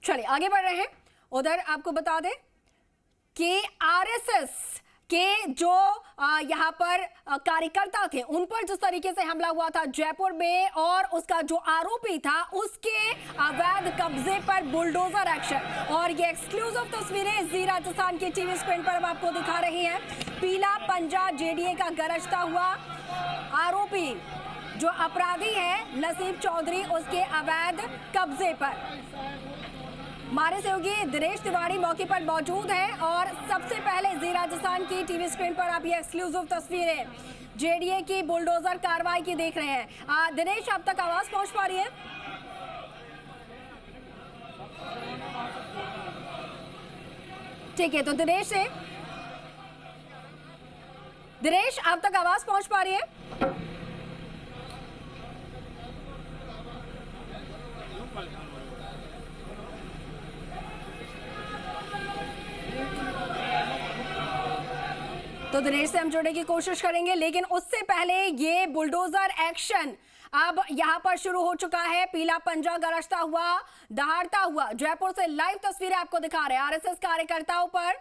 चलिए आगे बढ़ रहे हैं। उधर आपको बता दें कि आरएसएस के जो यहाँ पर कार्यकर्ता थे उन पर जिस तरीके से हमला हुआ था जयपुर में, और उसका जो आरोपी था उसके अवैध कब्जे पर बुलडोजर एक्शन, और ये एक्सक्लूसिव तस्वीरें जी राजस्थान की टीवी स्क्रीन पर हम आपको दिखा रही हैं। पीला पंजा जेडीए का गरजता हुआ आरोपी जो अपराधी है नसीब चौधरी, उसके अवैध कब्जे पर। हमारे सहयोगी दिनेश तिवारी मौके पर मौजूद हैं और सबसे पहले जी राजस्थान की टीवी स्क्रीन पर आप ये एक्सक्लूसिव तस्वीरें जेडीए की बुलडोजर कार्रवाई की देख रहे हैं। दिनेश, आप तक आवाज पहुंच पा रही है? ठीक है, तो दिनेश आप तक आवाज पहुंच पा रही है? तो दिनेश से हम जुड़ने की कोशिश करेंगे, लेकिन उससे पहले ये बुलडोजर एक्शन अब यहां पर शुरू हो चुका है। पीला पंजा गरजता हुआ, दहाड़ता हुआ जयपुर से लाइव तस्वीरें आपको दिखा रहे हैं। आरएसएस कार्यकर्ताओं पर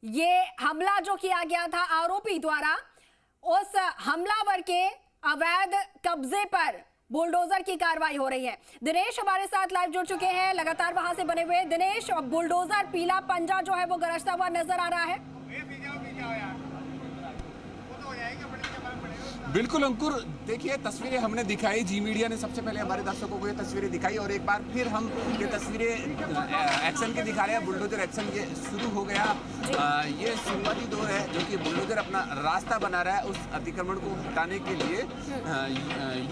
ये हमला जो किया गया था आरोपी द्वारा, उस हमलावर के अवैध कब्जे पर बुलडोजर की कार्रवाई हो रही है। दिनेश हमारे साथ लाइव जुड़ चुके हैं, लगातार वहां से बने हुए। दिनेश, बुलडोजर पीला पंजा जो है वो गरजता हुआ नजर आ रहा है। बिल्कुल अंकुर, देखिए तस्वीरें हमने दिखाई, जी मीडिया ने सबसे पहले हमारे दर्शकों को ये तस्वीरें दिखाई, और एक बार फिर हम ये तस्वीरें एक्शन के दिखा रहे हैं। बुलडोजर एक्शन ये शुरू हो गया। ये शुरुआती दौर है जो कि बुलडोजर अपना रास्ता बना रहा है उस अतिक्रमण को हटाने के लिए।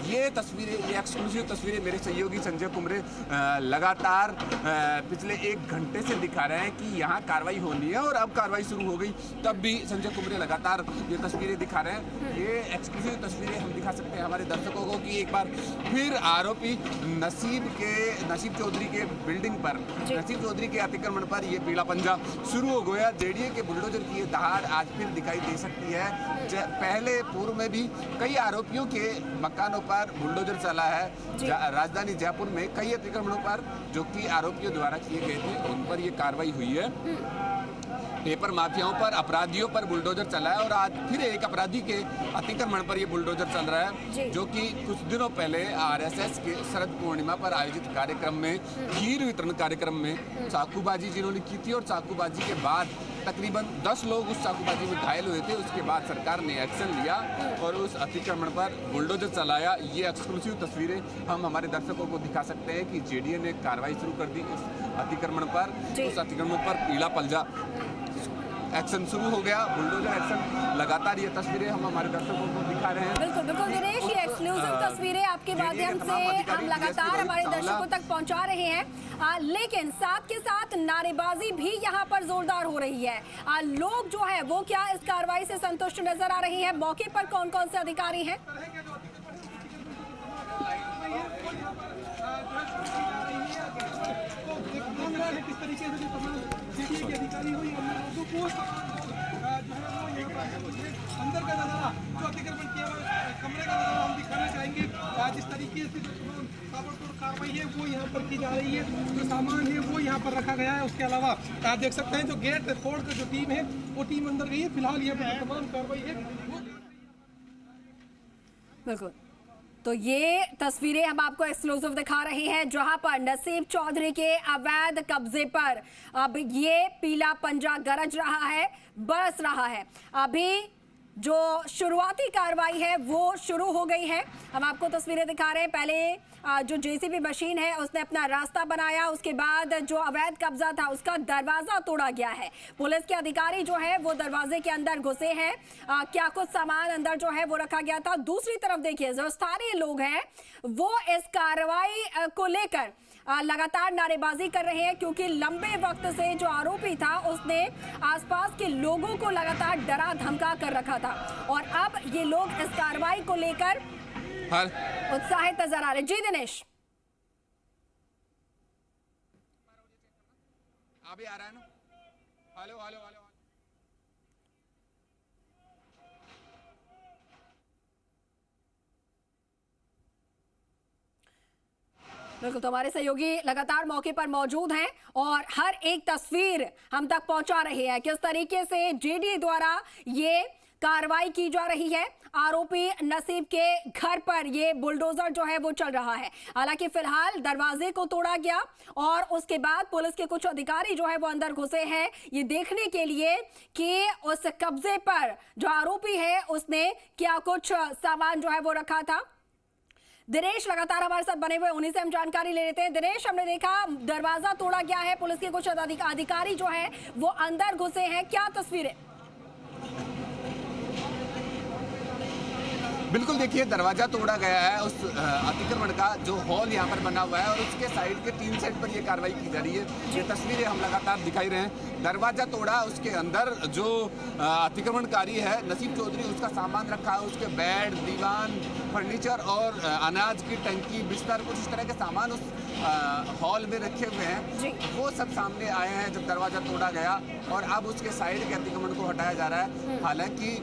ये तस्वीरें, ये एक्सक्लूसिव तस्वीरें मेरे सहयोगी संजय कुमरे लगातार पिछले 1 घंटे से दिखा रहे हैं कि यहाँ कार्रवाई होनी है, और अब कार्रवाई शुरू हो गई। तब भी संजय कुमरे लगातार ये तस्वीरें दिखा रहे हैं। ये एक्सक्लूसिव तस्वीरें हम दिखा सकते हैं हमारे दर्शकों को कि एक बार फिर आरोपी नसीब चौधरी के बिल्डिंग पर, नसीब चौधरी के अतिक्रमण पर ये पीला पंजा शुरू हो गया। जेडीए के बुलडोजर की ये दहाड़ आज फिर दिखाई दे सकती है। पहले पूर्व में भी कई आरोपियों के मकानों पर बुलडोजर चला है। राजधानी जयपुर में कई अतिक्रमणों पर जो कि आरोपियों द्वारा किए गए थे उन पर ये कार्रवाई हुई है। पेपर माफियाओं पर, अपराधियों पर बुलडोजर चला है, और आज फिर एक अपराधी के अतिक्रमण पर यह बुलडोजर चल रहा है, जो कि कुछ दिनों पहले आरएसएस के शरद पूर्णिमा पर आयोजित कार्यक्रम में, खीर वितरण कार्यक्रम में चाकूबाजी जिन्होंने की थी, और चाकूबाजी के बाद तकरीबन 10 लोग उस चाकूबाजी में घायल हुए थे। उसके बाद सरकार ने एक्शन लिया और उस अतिक्रमण पर बुलडोजर चलाया। ये एक्सक्लूसिव तस्वीरें हम हमारे दर्शकों को दिखा सकते हैं कि जेडीए ने कार्रवाई शुरू कर दी उस अतिक्रमण पर। उस अतिक्रमण पर पीला पंजा एक्शन शुरू हो गया, बुलडोजर एक्शन। लगातार ये तस्वीरें हम हमारे दर्शकों को दिखा रहे हैं। बिल्कुल बिल्कुल दिनेश, ये एक्सक्लूसिव तस्वीरें आपके माध्यम से हम लगातार हमारे दर्शकों तक पहुंचा रहे हैं। लेकिन साथ के साथ नारेबाजी भी यहाँ पर जोरदार हो रही है। लोग जो है वो क्या इस कार्रवाई से संतुष्ट नजर आ रही है? मौके पर कौन कौन से अधिकारी हैं? किस तरीके से जेडीए के अधिकारी हुई लोगों को अंदर का नजारा, जो अतिक्रमण किया कमरे का नजारा हम दिखाना चाहेंगे। जिस तरीके से ताबड़तोड़ कार्रवाई है वो यहाँ पर की जा रही है, जो सामान है वो यहाँ पर रखा गया है। उसके अलावा आप देख सकते हैं जो गेट तोड़ कर जो टीम है वो टीम अंदर गई है। फिलहाल यहाँ पर तमाम कार्रवाई है वो। बिल्कुल, तो ये तस्वीरें हम आपको एक्सक्लूसिव दिखा रहे हैं जहां पर नसीब चौधरी के अवैध कब्जे पर अब ये पीला पंजा गरज रहा है, बरस रहा है। अभी जो शुरुआती कार्रवाई है वो शुरू हो गई है। हम आपको तस्वीरें दिखा रहे हैं। पहले जो जेसीबी मशीन है उसने अपना रास्ता बनाया, उसके बाद जो अवैध कब्जा था उसका दरवाजा तोड़ा गया है। पुलिस के अधिकारी जो है वो दरवाजे के अंदर घुसे हैं। क्या कुछ सामान अंदर जो है वो रखा गया था। दूसरी तरफ देखिए जो स्थानीय लोग हैं वो इस कार्रवाई को लेकर लगातार नारेबाजी कर रहे हैं, क्योंकि लंबे वक्त से जो आरोपी था उसने आसपास के लोगों को लगातार डरा धमका कर रखा था, और अब ये लोग इस कार्रवाई को लेकर उत्साहित नजर आ रहे। जी दिनेश, अभी आ रहा है ना? Hello hello hello. बिल्कुल, तो हमारे सहयोगी लगातार मौके पर मौजूद हैं और हर एक तस्वीर हम तक पहुंचा रहे हैं किस तरीके से जेडीए द्वारा ये कार्रवाई की जा रही है। आरोपी नसीब के घर पर ये बुलडोजर जो है वो चल रहा है। हालांकि फिलहाल दरवाजे को तोड़ा गया और उसके बाद पुलिस के कुछ अधिकारी जो है वो अंदर घुसे हैं ये देखने के लिए कि उस कब्जे पर जो आरोपी है उसने क्या कुछ सामान जो है वो रखा था। दिनेश लगातार हमारे साथ बने हुए, उन्हीं से हम जानकारी ले लेते हैं। दिनेश, हमने देखा दरवाजा तोड़ा गया है, पुलिस के कुछ अधिकारी जो है वो अंदर घुसे हैं, क्या तस्वीरें? बिल्कुल, देखिए दरवाजा तोड़ा गया है उस अतिक्रमण का जो हॉल यहाँ पर बना हुआ है और उसके साइड के 3 साइड पर ये कार्रवाई की जा रही है। ये तस्वीरें हम लगातार दिखाई रहे हैं। दरवाजा तोड़ा, उसके अंदर जो अतिक्रमणकारी है नसीब चौधरी, उसका सामान रखा है, उसके बेड, दीवान, फर्नीचर और अनाज की टंकी, बिस्तर, कुछ इस तरह के सामान उस हॉल में रखे हुए हैं। वो सब सामने आए हैं जब दरवाजा तोड़ा गया और अब उसके साइड के अतिक्रमण को हटाया जा रहा है। हालांकि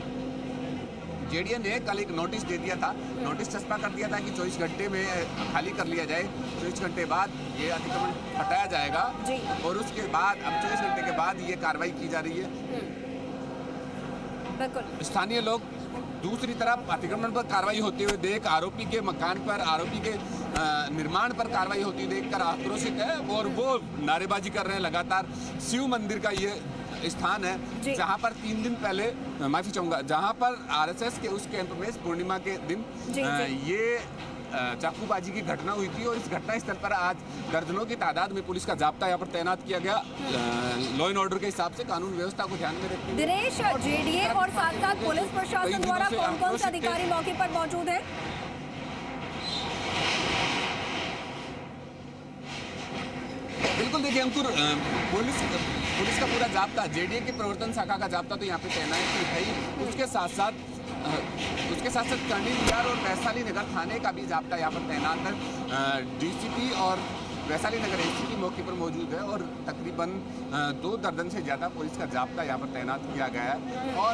जेडीए ने कल एक नोटिस दे दिया था, नोटिस चस्पा कर दिया था कि 24 घंटे में खाली कर लिया जाए। 24 घंटे बाद ये अतिक्रमण हटाया जाएगा और उसके बाद अब 24 घंटे के बाद ये कार्रवाई की जा रही है। बिल्कुल, स्थानीय लोग दूसरी तरफ अतिक्रमण पर कार्रवाई होते हुए देख, आरोपी के मकान पर, आरोपी के निर्माण पर कार्रवाई होती देखकर आक्रोशित है और वो नारेबाजी कर रहे हैं लगातार। शिव मंदिर का ये स्थान है जहां पर 3 दिन पहले, माफी चाहूंगा, जहां पर आरएसएस के उस कैंप में पूर्णिमा के दिन ये चाकूबाजी की घटना हुई थी और इस घटना स्थल पर आज दर्जनों की तादाद में पुलिस का जाब्ता यहाँ पर तैनात किया गया लॉ एंड ऑर्डर के हिसाब से, कानून व्यवस्था को ध्यान में रखते हुए। दिनेश, जेडीए और साथ साथ पुलिस प्रशासन द्वारा कौन-कौन से अधिकारी मौके पर मौजूद हैं? बिल्कुल, देखिए अंकुर, पुलिस का पूरा जाब्ता, जेडीए की प्रवर्तन शाखा का जाब्ता तो यहाँ पे तैनात है। उसके साथ साथ करनी विहार और वैशाली नगर थाने का भी जाब्ता यहाँ पर तैनात है। डीसीपी और वैशाली नगर एसीपी मौके पर मौजूद है और तकरीबन 2 दर्जन से ज़्यादा पुलिस का जाब्ता यहाँ पर तैनात किया गया है और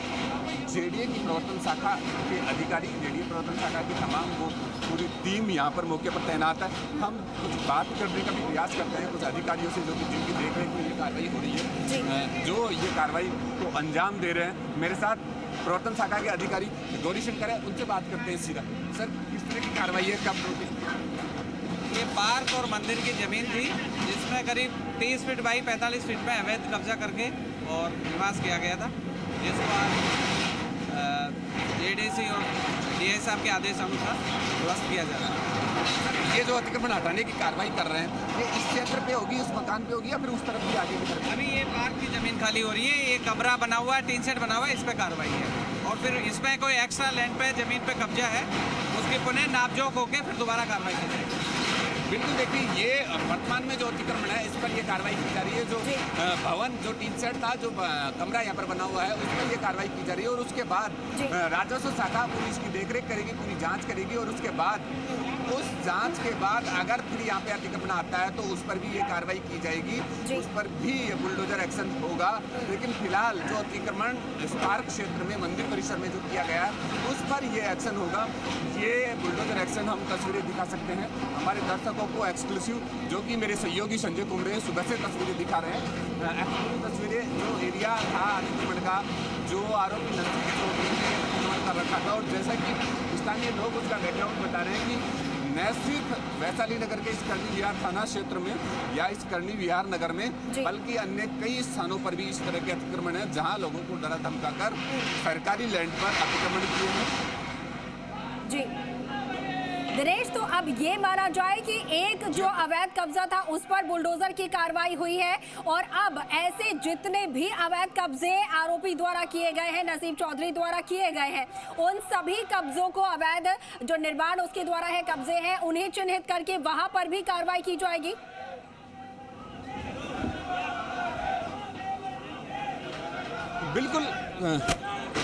जेडीए की प्रवर्तन शाखा के अधिकारी, जेडीए प्रवर्तन शाखा की तमाम वो पूरी टीम यहाँ पर मौके पर तैनात है। हम कुछ बात करने का भी प्रयास करते हैं कुछ अधिकारियों से जो कि जिनकी देखरेख में ये कार्रवाई हो रही है, जो ये कार्रवाई को अंजाम दे रहे हैं। मेरे साथ प्रवर्तन शाखा के अधिकारी गौरी शंकर है, उनसे बात करते हैं सीधा। सर, किस तरह की कार्रवाई है, कब होगी? ये पार्क और मंदिर की ज़मीन थी जिसमें करीब 30 फीट बाई 45 फीट में अवैध कब्जा करके और निवास किया गया था, जिसको आज जेडीसी और डीआई साहब के आदेश अनुसार ध्वस्त किया जा रहा है। ये जो अतिक्रमण हटाने की कार्रवाई कर रहे हैं, ये इस क्षेत्र पे होगी, उस मकान पे होगी या फिर उस तरफ भी आगे की तरफ? अभी ये पार्क की ज़मीन खाली हो रही है, ये कमरा बना हुआ है, 3 सेट बना हुआ है, इस पर कार्रवाई है और फिर इसमें कोई एक्स्ट्रा लैंड पे ज़मीन पे कब्जा है उसकी पुनः नापजोक होकर फिर दोबारा कार्रवाई की जाएगी। बिल्कुल, देखिए ये वर्तमान में जो अतिक्रमण है इस पर ये कार्रवाई की जा रही है। जो भवन, जो 3 सेट था, जो कमरा यहाँ पर बना हुआ है, उस पर ये कार्रवाई की जा रही है और उसके बाद राजस्व शाखा पुलिस की देखरेख करेगी, पूरी जांच करेगी और उसके बाद उस जांच के बाद अगर फिर यहाँ पे अतिक्रमण आता है तो उस पर भी ये कार्रवाई की जाएगी, उस पर भी ये बुलडोजर एक्शन होगा। लेकिन फिलहाल जो अतिक्रमण पार्क क्षेत्र में, मंदिर परिसर में जो किया गया है उस पर ये एक्शन होगा। ये बुलडोजर एक्शन हम तस्वीरें दिखा सकते हैं हमारे दर्शकों को एक्सक्लूसिव, जो कि मेरे सहयोगी संजय कुमरे सुबह से तस्वीरें दिखा रहे हैं। तस्वीरें जो एरिया था अतिक्रमण का, जो आरोपी नसीब चौधरी ने अतिक्रमण कर रखा था और जैसा कि स्थानीय लोग उसका बैकग्राउंड बता रहे हैं कि न सिर्फ वैशाली नगर के इस करनी विहार थाना क्षेत्र में या इस करनी विहार नगर में, बल्कि अन्य कई स्थानों पर भी इस तरह के अतिक्रमण है जहां लोगों को डरा धमकाकर सरकारी लैंड पर अतिक्रमण किए हैं। जी दिनेश, तो अब ये माना जाए कि एक जो अवैध कब्जा था उस पर बुलडोजर की कार्रवाई हुई है और अब ऐसे जितने भी अवैध कब्जे आरोपी द्वारा किए गए हैं, नसीब चौधरी द्वारा किए गए हैं, उन सभी कब्जों को, अवैध जो निर्माण उसके द्वारा है, कब्जे हैं, उन्हें चिन्हित करके वहां पर भी कार्रवाई की जाएगी।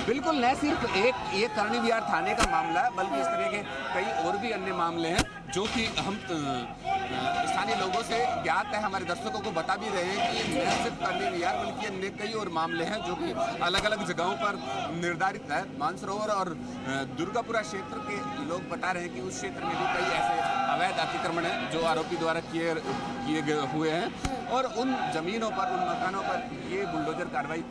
बिल्कुल न सिर्फ एक करनी विहार थाने का मामला है, बल्कि इस तरह के कई और भी अन्य मामले हैं जो कि हम स्थानीय लोगों से ज्ञात है, हमारे दर्शकों को बता भी रहे हैं कि ये न सिर्फ कर्नेलियार बल्कि अन्य कई और मामले हैं जो कि अलग अलग जगहों पर निर्धारित है। मानसरोवर और दुर्गापुरा क्षेत्र के लोग बता रहे हैं कि उस क्षेत्र में भी कई ऐसे अवैध अतिक्रमण हैं जो आरोपी द्वारा किए गए हुए हैं और उन जमीनों पर, उन मकानों पर ये बुलडोजर कार्रवाई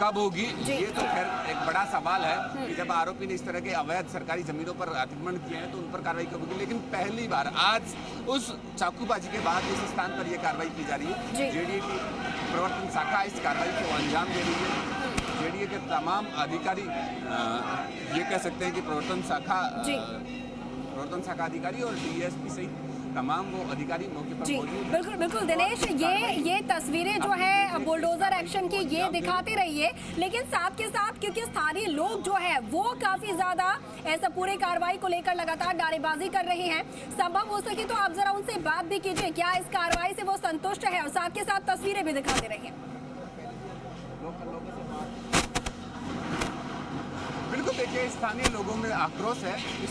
कब होगी, ये तो खैर एक बड़ा सवाल है कि जब आरोपी ने इस तरह के अवैध सरकारी जमीनों पर अतिक्रमण किए हैं तो उन पर कार्रवाई कब होगी। लेकिन पहली बार आज उस चाकूबाजी के बाद इस स्थान पर यह कार्रवाई की जा रही है। जेडीए की प्रवर्तन शाखा इस कार्रवाई को अंजाम दे रही है। जेडीए के तमाम अधिकारी, ये कह सकते हैं कि प्रवर्तन शाखा अधिकारी और डीएसपी सहित तमाम वो अधिकारी मौके पर मौजूद हैं। बिल्कुल बिल्कुल दिनेश, ये तस्वीरें जो है बुलडोजर एक्शन की ये दिखाते रहिए, लेकिन साथ के साथ क्योंकि स्थानीय लोग जो है वो काफी ज्यादा ऐसा पूरे कार्रवाई को लेकर लगातार नारेबाजी कर रहे हैं। संभव हो सके तो आप जरा उनसे बात भी कीजिए, क्या इस कार्रवाई से वो संतुष्ट है, और साथ के साथ तस्वीरें भी दिखाते रहिए। बिल्कुल, देखिए स्थानीय लोगों में आक्रोश है इस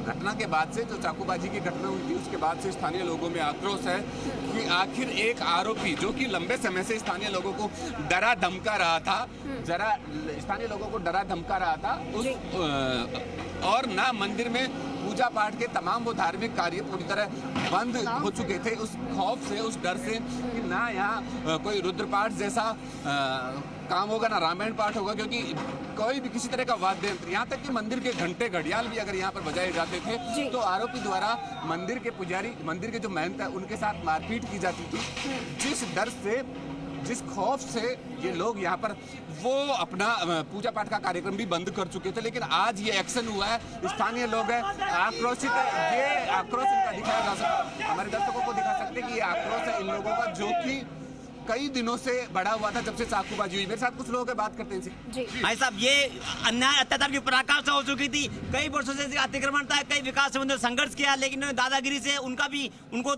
घटना के बाद से, जो चाकूबाजी की घटना हुई थी उसके बाद से स्थानीय लोगों में आक्रोश है कि आखिर एक आरोपी जो कि लंबे समय से स्थानीय लोगों को डरा धमका रहा था, और ना मंदिर में पूजा पाठ के तमाम वो धार्मिक कार्य पूरी तरह बंद हो चुके थे, उस खौफ से, उस डर से कि ना यहाँ कोई रुद्रपाठ जैसा काम होगा, ना रामायण पाठ होगा, क्योंकि कोई भी किसी तरह का वाद्य यंत्र, यहाँ तक कि मंदिर के घंटे घड़ियाल भी अगर यहाँ पर बजाए जाते थे तो आरोपी द्वारा मंदिर के पुजारी, मंदिर के जो महंत है उनके साथ मारपीट की जाती थी। जिस डर से, जिस खौफ से ये लोग यहाँ पर वो अपना पूजा पाठ का कार्यक्रम भी बंद कर चुके थे, लेकिन आज ये एक्शन हुआ है, स्थानीय लोग हैं आक्रोशित है। ये आक्रोश इनका दिखाया जा सकता है, हमारे दर्शकों को दिखा सकते हैं कि ये आक्रोश है इन लोगों का जो कि कई दिनों से बढ़ा हुआ था जब से चाकूबाजी हुई। मेरे साथ कुछ लोगों से बात करते हैं। भाई साहब, ये अन्याय अत्याचार की पराकाष्ठा हो चुकी थी, कई वर्षों से अतिक्रमण था, कई विकास संबंधी संघर्ष किया, लेकिन दादागिरी से उनको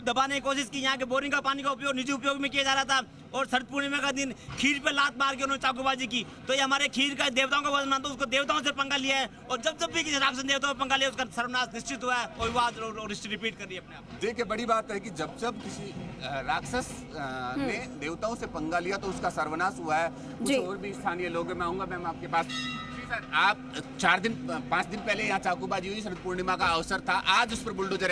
दबाने की कोशिश की। यहाँ के बोरिंग का पानी का उपयोग निजी उपयोग में किया जा रहा था और शरद पूर्णिमा का दिन खीर पे लात मार के उन्होंने चाकूबाजी की। तो ये हमारे खीर का देवताओं का वजन मानता है, उसको देवताओं से पंगा लिया है और जब भी किसी राक्षस देवताओं पंगा लिया उसका सर्वनाश निश्चित हुआ है और विवाद रिपीट कर रही है अपने आप। देखिए, बड़ी बात है कि जब किसी राक्षस ने देवताओं से पंगा लिया तो उसका सर्वनाश हुआ है। कुछ और भी स्थानीय लोग हैं, मैं आऊंगा मैम आपके पास। आप 5 दिन पहले यहाँ चाकूबाजी हुई, शरद पूर्णिमा का अवसर था, आज उस पर बुलडोजर